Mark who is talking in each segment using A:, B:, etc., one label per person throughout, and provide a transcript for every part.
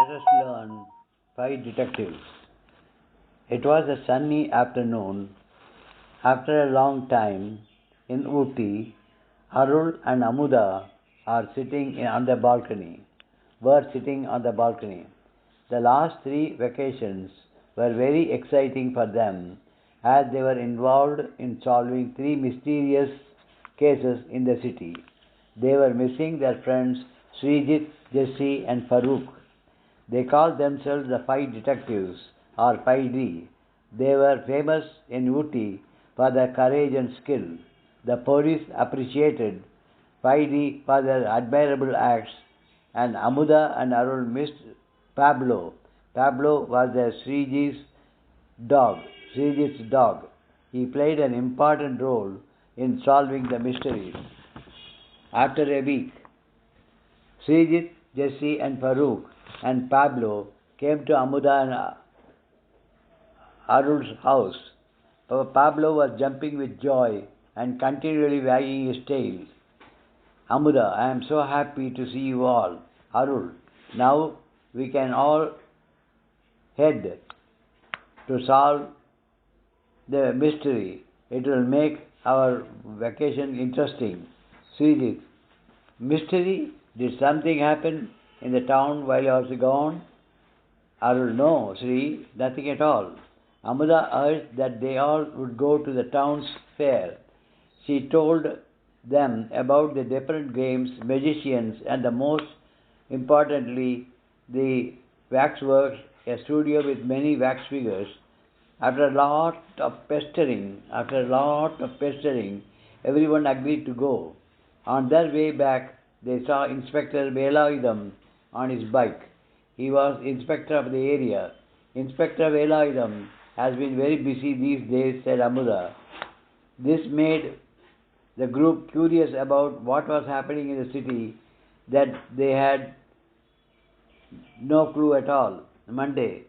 A: let us learn 5 detectives. It was a sunny afternoon. After a long time in Ooty, Arul and Amuda are on the balcony. Were sitting on the balcony. The last 3 vacations were very exciting for them as they were involved in solving 3 mysterious cases in the city. They were missing their friends Srijit, Jesse, and Farooq. They called themselves the 5 detectives or 5D. They were famous in Ooty for their courage and skill. The police appreciated 5D for their admirable acts, and Amuda and Arul missed Pablo. Pablo was their Srijit's dog. He played an important role in solving the mysteries. After a week, Srijit, Jesse, and Farooq and Pablo came to Amuda and Arul's house. Pablo was jumping with joy and continually wagging his tail. Amuda, I am so happy to see you all. Arul, now we can all head to solve the mystery. It will make our vacation interesting. Srijit, mystery? Did something happen in the town while I was gone? Arul, no, Sri, nothing at all. Amuda urged that they all would go to the town's fair. She told them about the different games, magicians, and the most importantly, the waxworks, a studio with many wax figures. After a lot of pestering, everyone agreed to go. On their way back, they saw Inspector Velayudham on his bike. He was inspector of the area. Inspector Velayudham has been very busy these days, said Amuda. This made the group curious about what was happening in the city that they had no clue at all. Monday,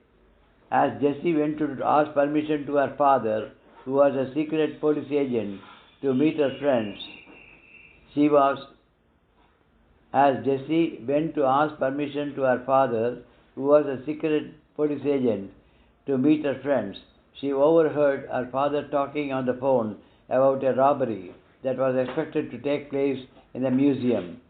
A: as Jessie went to ask permission to her father, who was a secret police agent, to meet her friends, as Jessie went to ask permission to her father, who was a secret police agent, to meet her friends, she overheard her father talking on the phone about a robbery that was expected to take place in the museum.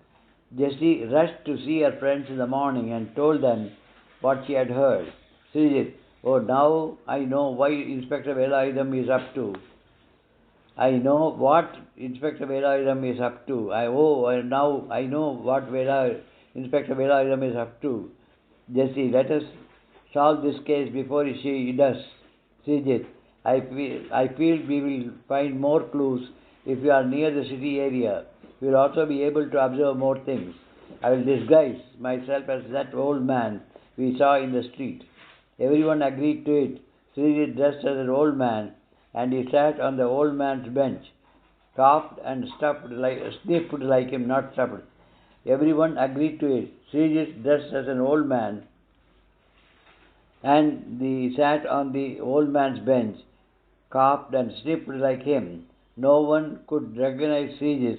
A: Jessie rushed to see her friends in the morning and told them what she had heard. Srijit, oh, now I know why Inspector Velayudham is up to. I know what Inspector Velayudham is up to. Now I know what Inspector Velayudham is up to. Jesse, let us solve this case before she does. Srijit, I feel we will find more clues if we are near the city area. We will also be able to observe more things. I will disguise myself as that old man we saw in the street. Everyone agreed to it. Srijit dressed as an old man, and he sat on the old man's bench, coughed and sniffed like him, not stuffed. Everyone agreed to it. Srijit dressed as an old man, and he sat on the old man's bench, coughed and sniffed like him. No one could recognize Srijit.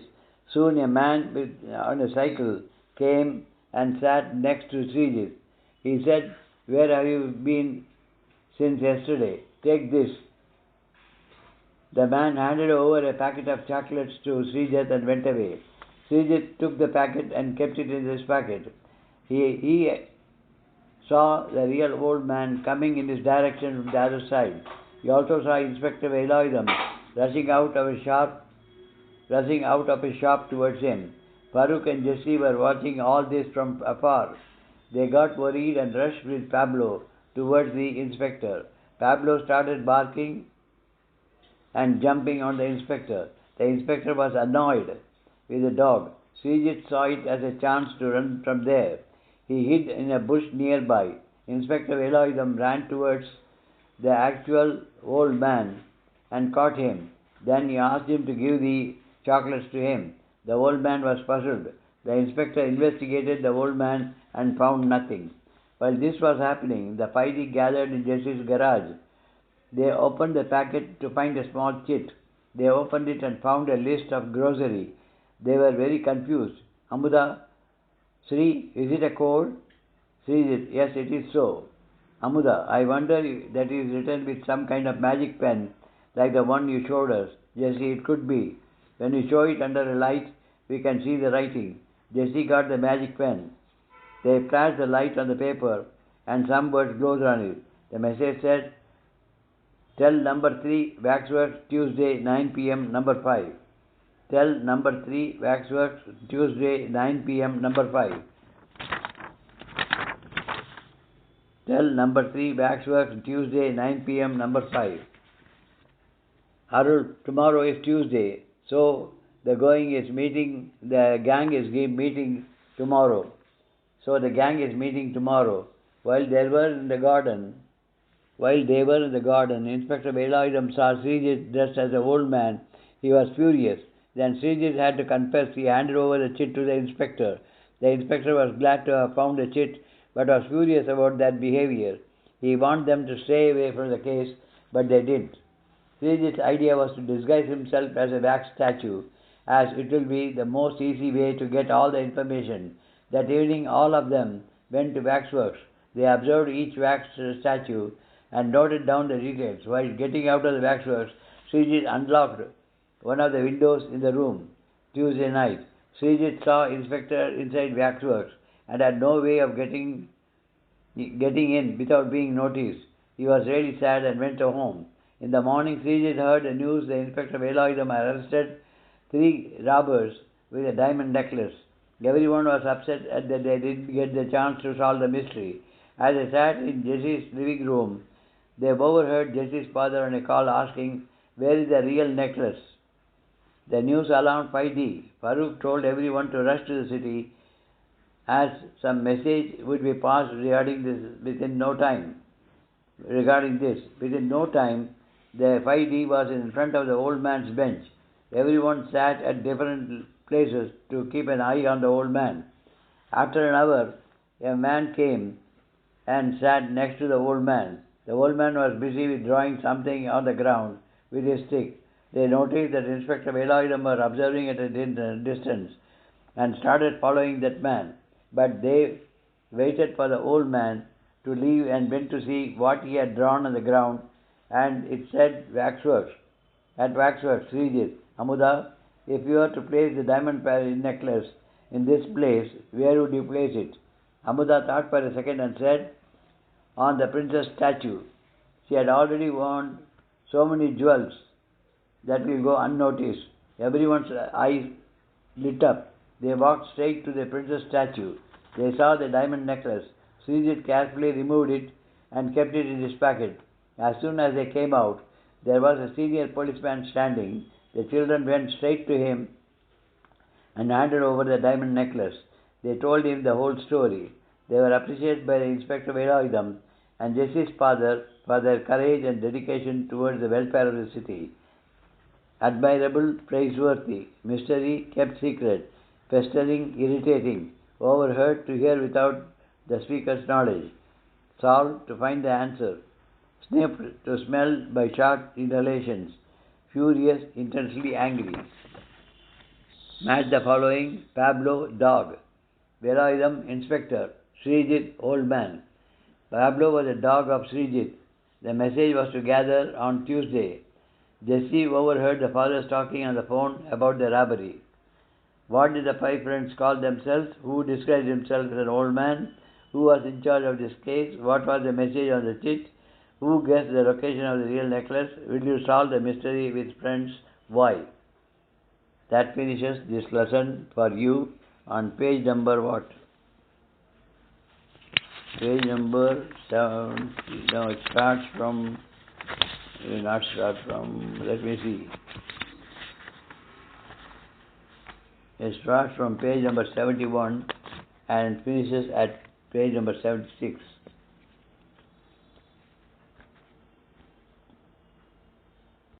A: Soon a man on a cycle came and sat next to Srijit. He said, "Where have you been since yesterday? Take this." The man handed over a packet of chocolates to Srijit and went away. Srijit took the packet and kept it in his pocket. He saw the real old man coming in his direction from the other side. He also saw Inspector Velayudham rushing out of his shop towards him. Farooq and Jesse were watching all this from afar. They got worried and rushed with Pablo towards the inspector. Pablo started barking and jumping on the inspector. The inspector was annoyed with the dog. Srijit saw it as a chance to run from there. He hid in a bush nearby. Inspector Velayudham ran towards the actual old man and caught him. Then he asked him to give the chocolates to him. The old man was puzzled. The inspector investigated the old man and found nothing. While this was happening, the 5D gathered in Jesse's garage. They opened the packet to find a small chit. They opened it and found a list of grocery. They were very confused. Amuda, Sri, is it a cold? Srijit, yes, it is so. Amuda, I wonder if that is written with some kind of magic pen like the one you showed us. Jessie, it could be. When you show it under a light, we can see the writing. Jessie got the magic pen. They flashed the light on the paper and some words glowed on it. The message said, tell number 3 Waxworks Tuesday 9 p.m. number 5. Tell number 3 Waxworks Tuesday 9 p.m. number 5. Tell number 3 Waxworks Tuesday 9 p.m. number 5. Arul, tomorrow is Tuesday, so the gang is meeting tomorrow. So the gang is meeting tomorrow. While they were in the garden, Inspector Velayudam saw Srijit dressed as an old man. He was furious. Then Srijit had to confess. He handed over the chit to the inspector. The inspector was glad to have found the chit, but was furious about that behavior. He wanted them to stay away from the case, but they didn't. Srijit's idea was to disguise himself as a wax statue, as it will be the most easy way to get all the information. That evening all of them went to Waxworks. They observed each wax statue and noted down the details. While getting out of the Waxworks, Srijit unlocked one of the windows in the room. Tuesday night, Srijit saw Inspector inside Waxworks and had no way of getting in without being noticed. He was really sad and went home. In the morning, Srijit heard the news the Inspector Velayudam had arrested 3 robbers with a diamond necklace. Everyone was upset that they didn't get the chance to solve the mystery. As they sat in Jessie's living room, they overheard Jessie's father on a call asking, where is the real necklace? The news alarmed 5D. Farooq told everyone to rush to the city as some message would be passed regarding this within no time. Within no time, the 5D was in front of the old man's bench. Everyone sat at different places to keep an eye on the old man. After an hour, a man came and sat next to the old man. The old man was busy with drawing something on the ground with his stick. They noticed that Inspector Velayudam was observing at a distance and started following that man. But they waited for the old man to leave and went to see what he had drawn on the ground, and it said Waxworks. At Waxworks, Srijit, Amuda, if you were to place the diamond necklace in this place, where would you place it? Amuda thought for a second and said, on the princess statue. She had already worn so many jewels that will go unnoticed. Everyone's eyes lit up. They walked straight to the princess statue. They saw the diamond necklace. Srijit carefully removed it and kept it in his pocket. As soon as they came out, there was a senior policeman standing. The children went straight to him and handed over the diamond necklace. They told him the whole story. They were appreciated by the Inspector Velayudam and Jessie's father for their courage and dedication towards the welfare of the city. Admirable, praiseworthy, mystery kept secret, festering, irritating, overheard to hear without the speaker's knowledge, solved to find the answer, sniffed to smell by short inhalations, furious, intensely angry. Match the following: Pablo, dog; Velayudam, inspector; Srijit, old man. Pablo was a dog of Srijit. The message was to gather on Tuesday. Jessie overheard the fathers talking on the phone about the robbery. What did the 5 friends call themselves? Who described himself as an old man? Who was in charge of this case? What was the message on the chit? Who guessed the location of the real necklace? Will you solve the mystery with friends? Why? That finishes this lesson for you on page number what? Page number 7. No, it starts from, let me see. It starts from page number 71 and finishes at page number 76.